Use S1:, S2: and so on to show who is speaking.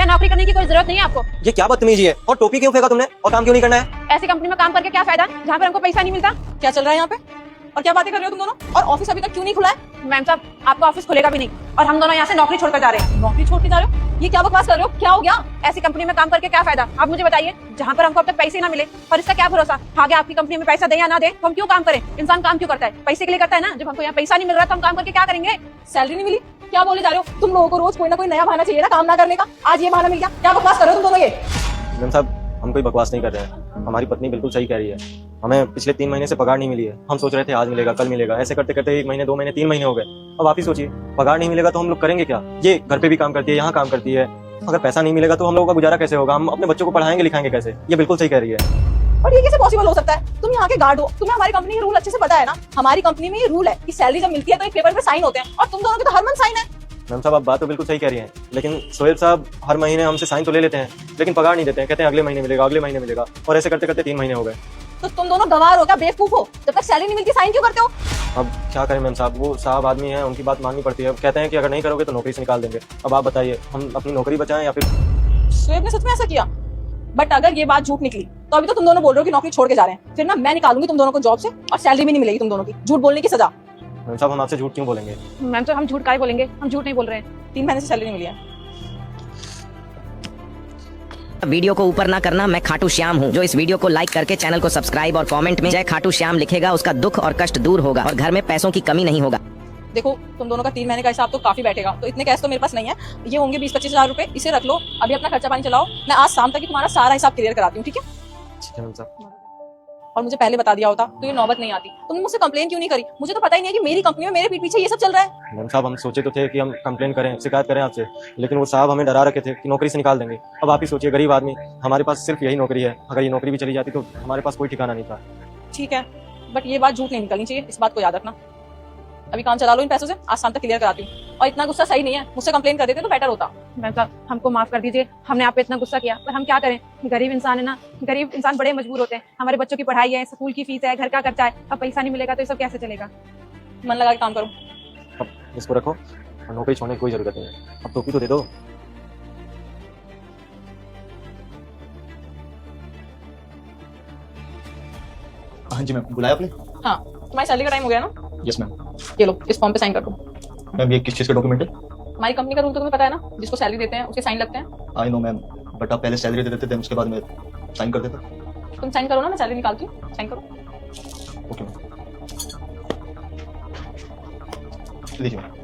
S1: नौकरी करने की कोई जरूरत नहीं है आपको।
S2: ये क्या बदतमीजी है? और टोपी क्यों फेंका तुमने? और काम क्यों नहीं करना है?
S1: ऐसी कंपनी में काम करके क्या फायदा जहाँ पर हमको पैसा नहीं मिलता।
S3: क्या चल रहा है यहाँ पे और क्या बातें कर रहे हो तुम दोनों? और ऑफिस अभी तक क्यों नहीं खुला है?
S1: मैम साहब, आपका ऑफिस खुलेगा भी नहीं और हम दोनों यहाँ से नौकरी छोड़कर जा रहे हैं।
S3: नौकरी छोड़ के जा रहे हो? ये क्या बकवास कर रहे हो? क्या हो गया?
S1: ऐसी कंपनी में काम करके क्या फायदा, आप मुझे बताइए, जहाँ पर हमको अब तक पैसे ना मिले। और इसका क्या भरोसा, आगे आपकी कंपनी में पैसा दे या ना दे तो हम क्यों काम करें? इंसान काम क्यों करता है? पैसे के लिए करता है ना। जब हमको यहाँ पैसा नहीं मिल रहा तो हम काम करके क्या करेंगे?
S3: सैलरी नहीं मिली? क्या बोले जा रहे हो? तुम लोगों को रोज कोई ना कोई नया बहाना चाहिए ना काम ना करने का। आज ये बहाना मिल गया। क्या बकवास कर रहे हो तुम दोनों ये?
S2: मैम साहब, हम कोई बकवास नहीं कर रहे हैं। हमारी पत्नी बिल्कुल सही कह रही है। हमें पिछले 3 महीने से पगार नहीं मिली है। हम सोच रहे थे आज मिलेगा, कल मिलेगा, ऐसे करते करते 1 महीने, 2 महीने, 3 महीने हो गए। अब आप ही सोचिए, पगार नहीं मिलेगा तो हम लोग करेंगे क्या? ये घर पे भी काम करती है, यहाँ काम करती है। अगर पैसा नहीं मिलेगा तो हम लोगों का गुजारा कैसे होगा? हम अपने बच्चों को पढ़ाएंगे लिखाएंगे कैसे? ये बिल्कुल सही कह रही है।
S3: और ये कैसे पॉसिबल हो सकता है? तुम यहाँ के गार्ड हो, तुम्हें हमारी कंपनी के रूल अच्छे से पता है ना। हमारी कंपनी में ये रूल है कि सैलरी जब मिलती है तो एक पेपर पे साइन होते हैं और तुम दोनों के तो हर मंथ साइन है।
S2: मैम साहब, आप बात तो बिल्कुल सही कह रही हैं, लेकिन सोहेल साहब हर महीने हमसे साइन तो ले लेते हैं, लेकिन पगार नहीं देते हैं। कहते हैं अगले महीने मिलेगा, अगले महीने मिलेगा, और ऐसे करते करते 3 महीने हो गए।
S3: तो तुम दोनों गवार हो क्या? बेवकूफ हो? जब तक सैलरी नहीं मिलती साइन क्यों करते हो?
S2: अब क्या करें मैम साहब, वो साहब आदमी हैं, उनकी बात माननी पड़ती है। अब कहते हैं कि अगर नहीं करोगे तो नौकरी से निकाल देंगे। अब आप बताइए, हम अपनी नौकरी बचाएं या फिर?
S3: शोएब ने सच में ऐसा किया? बट अगर ये बात झूठ निकली तो अभी तो तुम दोनों बोल रहे हो कि नौकरी छोड़ के जा रहे हैं, फिर ना मैं निकालूंगी तुम दोनों को जॉब से और सैलरी भी नहीं मिलेगी तुम दोनों की। झूठ बोलने की सजा।
S2: मैम साहब, हम आपसे झूठ क्यों बोलेंगे?
S1: मैम तो हम झूठ काहे बोलेंगे, हम झूठ नहीं बोल रहे हैं।
S3: 3 महीने से सैलरी नहीं मिली है।
S4: वीडियो को ऊपर ना करना, मैं खाटू श्याम हूँ। जो इस वीडियो को लाइक करके चैनल को सब्सक्राइब और कमेंट में जय खाटू श्याम लिखेगा, उसका दुख और कष्ट दूर होगा और घर में पैसों की कमी नहीं होगा।
S3: देखो, तुम दोनों का 3 महीने का हिसाब तो काफी बैठेगा, तो इतने कैश तो मेरे पास नहीं है। ये होंगे 20-25 हजार रुपए, इसे रख लो। अभी अपना खर्चा पानी चलाओ, मैं आज शाम तक ही तुम्हारा सारा हिसाब क्लियर कराती हूँ, ठीक है?
S2: ठीक है मैम साहब।
S3: और मुझे पहले बता दिया होता तो ये नौबत नहीं आती। तुमने मुझसे कंप्लेन क्यों नहीं करी? मुझे तो पता ही नहीं है कि मेरी कंपनी में मेरे पीठ पीछे ये सब चल रहा है।
S2: मैम साहब, हम सोचे तो थे कि हम कंप्लेन करें, शिकायत करें आपसे, लेकिन वो साहब हमें डरा रखे थे कि नौकरी से निकाल देंगे। अब आप ही सोचिए, गरीब आदमी, हमारे पास सिर्फ यही नौकरी है। अगर ये नौकरी भी चली जाती तो हमारे पास कोई ठिकाना नहीं था।
S3: ठीक है, बट ये बात झूठ नहीं निकलनी चाहिए, इस बात को याद रखना। अभी काम चला लो इन पैसों से, आज शाम तक क्लियर कराती हूँ। और इतना गुस्सा सही नहीं है, मुझसे कंप्लेन कर देते तो बेटर होता।
S1: मैम साहब, हमको माफ कर दीजिए, हमने आप पे इतना गुस्सा किया, पर हम क्या करें, गरीब इंसान है ना। गरीब इंसान बड़े मजबूर होते हैं। हमारे बच्चों की पढ़ाई है, स्कूल की फीस है, घर का खर्चा है। अब पैसा नहीं मिलेगा तो ये सब कैसे चलेगा?
S3: मन लगा के काम करो।
S2: अब इसको रखो, और नौकरी छोड़ने की कोई जरूरत नहीं है। अब टोपी तो दे दो।
S5: हाँ जी मैम, बुलाया आपने?
S3: हाँ, तुम्हारी सैलरी का टाइम हो गया ना?
S5: Yes ma'am.
S3: ये लो, इस फॉर्म पे साइन कर दो।
S5: मैम, ये किस चीज़ का डॉक्यूमेंट है?
S3: हमारी कंपनी का रूल तो तुम्हें पता है ना, जिसको सैलरी देते हैं उसके साइन लगते हैं।
S5: आई नो मैम, बट आप पहले सैलरी दे देते थे, उसके बाद मैं साइन कर देता।
S3: तुम साइन करो ना, मैं सैलरी निकालती हूँ। साइन करो।
S5: ओके मैम, लीजिए मैम।